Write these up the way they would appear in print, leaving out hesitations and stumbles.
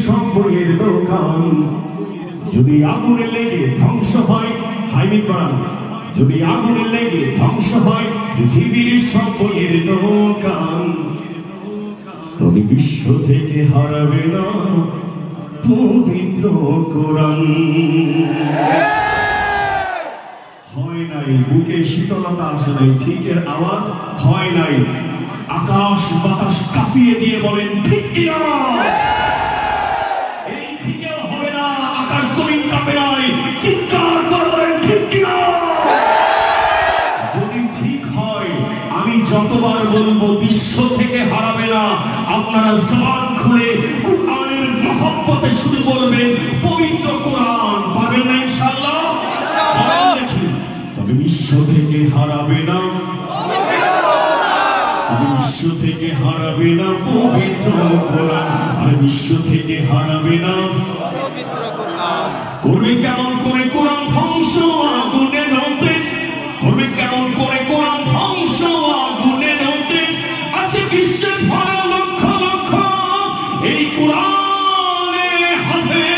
সব বইয়ের দোকান যদি আগুনে লেগে ধ্বংস হয়, হাইমিট বাড়ান, যদি আগুনে লেগে ধ্বংস হয় পৃথিবীর সব বইয়ের দোকান, তবে বিশ্ব থেকে হারাবে না পবিত্র কোরআন। হয় নাই, বুকে শীতলতা আসে নাই, ঠিকের আওয়াজ হয় নাই, আকাশ বাতাস কাঁপিয়ে দিয়ে বলেন ঠিক কিনা? এই ঠিকেও হবে না, আকাশ জমিন কাঁপে নাই, চিৎকার করে বলেন ঠিক কিনা? যদি ঠিক হয় আমি যতবার বলবো বিশ্ব থেকে হারাবে না, আপনারা জবান খুলে কোরআনের মহব্বতে শুধু বলবেন পবিত্র কোরআন। পারবেন না ইনশাআল্লাহ? বলেন দেখি। তবে বিশ্ব থেকে হারাবে না, বিশ্ব থেকে হারাবে না পবিত্র কোরআন, আর বিশ্ব থেকে হারাবে না পবিত্র কোরআন। করবে কেমন করে কোরআন ধ্বংস আগুনে নতে, করবে কেমন করে কোরআন ধ্বংস আগুনে নতে, আছে বিশ্বে ভরা লক্ষ লক্ষ এই কোরআনে হাফেজ।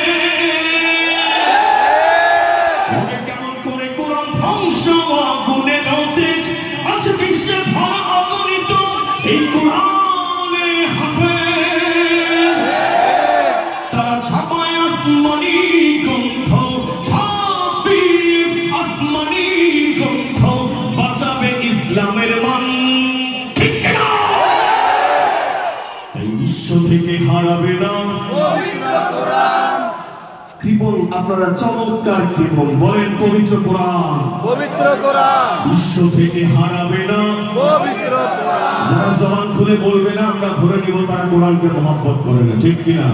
করবে কেমন করে কোরআন ধ্বংস আগুনে নতে, আছে বিশ্বে ভরা অগণিত এই কোরআনে হাফেজ। তারা ছাপায় আসমানি গ্রন্থ, ছাপি আসমানি গ্রন্থ, বাঁচাবে ইসলামের মান, ঠিক কিনা? তাই বিশ্ব থেকে হারাবে না পবিত্র কোরআন। কৃপণ আপনারা চমৎকার কৃপণ, বলেন পবিত্র কোরআন, পবিত্র কোরআন। বিশ্ব থেকে হারাবে না পবিত্র কোরআন। যারা জবান খুলে বলবে না আমরা ধরে নিব তারা কোরআনকে মহব্বত করে না, ঠিক কিনা?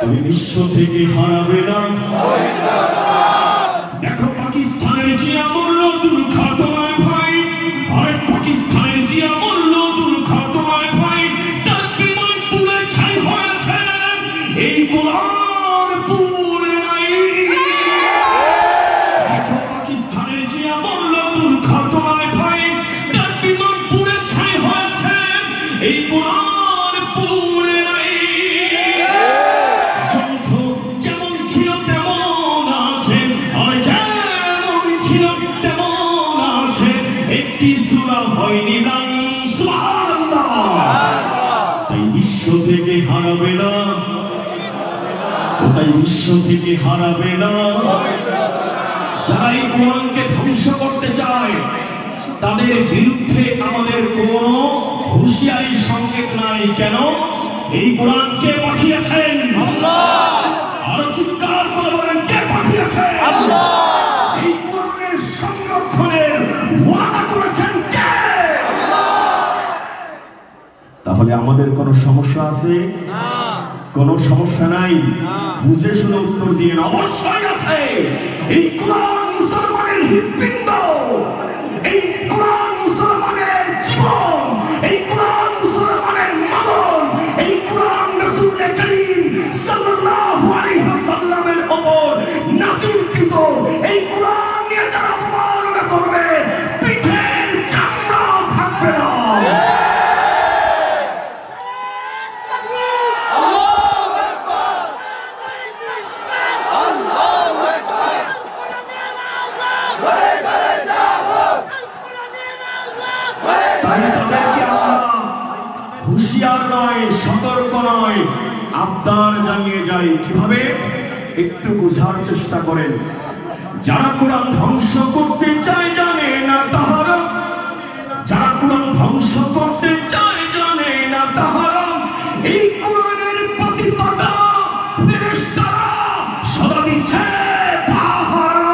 তবে বিশ্ব থেকে হারাবে না পবিত্র কোরআন। দেখো পাকিস্তানের জিয়া মরল দুর্ঘটনায় ভাই, আর পাকিস্তানের জিয়া মরল দুর্ঘটনায় ভাই, তার বিমান পুড়ে ছাই হয়েছে, এই কোরআন পুড়ে নাই। দেখো পাকিস্তানের জিয়া মরল দুর্ঘটনায় ভাই, তার বিমান পুড়ে ছাই হয়েছে, এই কোরআন পুড়ে নাই। গ্রন্থ যেমন ছিল তেমন আছে, আর যেমন ছিল তেমন আছে, একটি সূরা হয়নি নাম, সুবহানাল্লাহ। তাই বিশ্ব থেকে হারাবে না, তাই বিশ্ব থেকে হারাবে না। যারা এই কোরআনকে ধ্বংস করতে চায় তাদের বিরুদ্ধে আমাদের কোনো হুঁশিয়ারি সংকেত নাই। কেন? এই কোরআন কে পাঠিয়েছেন? আল্লাহ। আর চিৎকার করে বলেন কে পাঠিয়েছেন? আল্লাহ। এই কোরআনের সংরক্ষণের ওয়াদা করেছেন কে? আল্লাহ। তাহলে আমাদের কোনো সমস্যা আছে? না। কোনো সমস্যা নাই? বুঝে শুনে উত্তর দিয়ে অবশ্যই আছে। এই কোরআন মুসলমানের হৃৎপিণ্ড, এই কোরআন মুসলমানের জীবন, এই কোরআন মুসলমানের মরণ, এই কোরআন রাসূল করিম সাল্লাল্লাহু আলাইহি ওয়াসাল্লামের উপর নাযিলকৃত। এই কোরআন নিয়ে যারা অবমাননা করবে পিঠের চামড়া থাকবে না। হুঁশিয়ার নয়, সতর্ক নয়, আবদার জানিয়ে যায়। কিভাবে? একটু বোঝার চেষ্টা করেন। যারা কোরআন ধ্বংস করতে চায় জানে না তাহারা, যারা কোরআন ধ্বংস করতে চায় জানে না তাহারা, এই কোরআনের প্রতিপাদা ফেরেশতারা সদা দিচ্ছে পাহারা।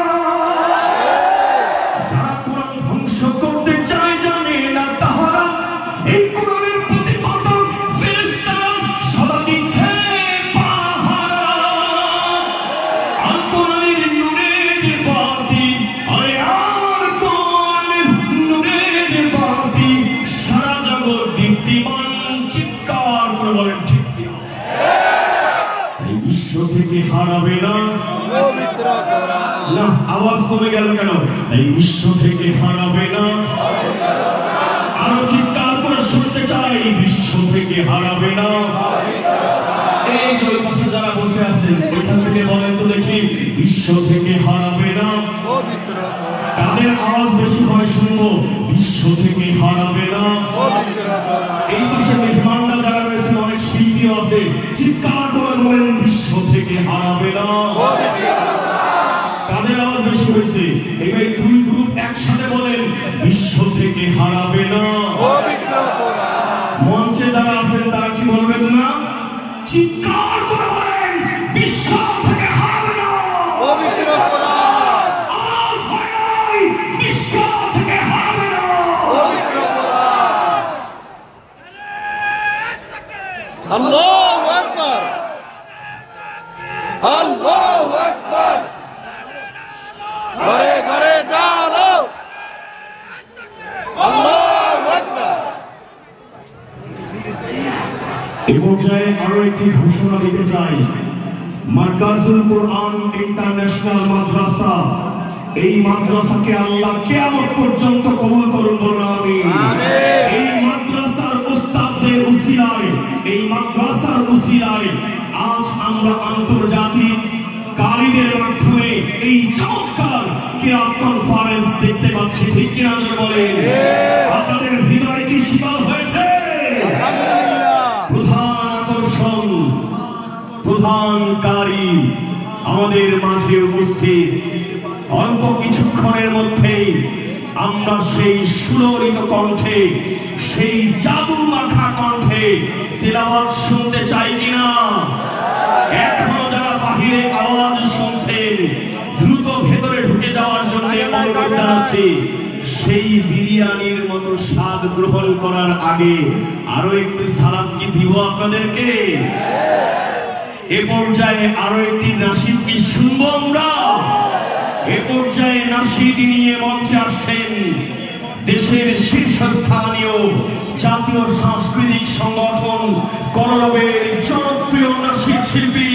যারা কোরআন ধ্বংস করতে চায় জানে না তাহারা, এই কোরআনের প্রতিপাদা ফেরেশতারা সদা দিচ্ছে পাহারা। আর কোরআনের নূরের বাতি, আরে আমার কোরআনের নূরের বাতি, সারা জগৎ দীপ্তিমান, চিৎকার করে বলেন ঠিক কিনা? এই বিশ্ব থেকে হারাবে না পবিত্র কোরআন। না, আওয়াজ কমে গেল কেন? এই বিশ্ব থেকে হারাবে না। আরো চিৎকার করে শুনতে চাই, বিশ্ব থেকে হারাবে না। এই যে ওই পাশে থেকে হারাবে না, তাদের আওয়াজ বেশি হয় শুনবো, বিশ্ব থেকে হারাবে না। এই পাশে মেহমানরা যারা রয়েছেন অনেক শিল্পীও আছে, চিৎকার করে বলেন বিশ্ব থেকে হারাবে না। তাদের আওয়াজ বেশি হয়েছে, এবার দুই গ্রুপ একসাথে বলেন বিশ্ব থেকে হারাবে না। মঞ্চে যারা আছেন তারা কি বলবেন না? চিৎকার করে বলেন বিশ্ব থেকে হারাবে না। আওয়াজ হয় নাই, বিশ্ব থেকে হারাবে না। আল্লাহু আকবার, আল্লাহু আকবার। ঘরে ঘরে জালো, আল্লাহু আকবার। এই পর্যায়ে আরো একটি ঘোষণা দিতে চাই, মার্কাজুল কোরআন ইন্টারন্যাশনাল মাদ্রাসা, এই মাদ্রাসাকে আল্লাহ কিয়ামত পর্যন্ত কবুল করুন, বলুন আমিন। এই মাদ্রাসার উস্তাদদের উসিলায়, এই মাদ্রাসার উসিলায় আজ আমরা আন্তর্জাতিক কারীদের মাধ্যমে এই চমৎকার কিরাত কনফারেন্স দেখতে পাচ্ছি, ঠিক কিনা বলেন? আপনাদের হৃদয় কি শীতল হয়েছে? প্রধান আকর্ষণ, প্রধান কারী আমাদের মাঝে উপস্থিত। অল্প কিছুক্ষণের মধ্যেই আমরা সেই সুললিত কণ্ঠে, সেই জাদু মাখা কণ্ঠে তিলাওয়াত শুনতে চাই কিনা? এখনো যারা বাহিরে আওয়াজ শুনছেন, দ্রুত ভেতরে ঢুকে যাওয়ার জন্য অনুরোধ জানাচ্ছি। সেই বিরিয়ানির মতো স্বাদ গ্রহণ করার আগে আরো একটু সালাদ কি দিব আপনাদেরকে? এ পর্যায়ে আরো একটি নাশিদ কি শুনবো আমরা? এ পর্যায়ে নাশিদ নিয়ে মঞ্চে আসছেন দেশের শীর্ষস্থানীয় জাতীয় সাংস্কৃতিক সংগঠন কলরবের জনপ্রিয় নাশিদ শিল্পী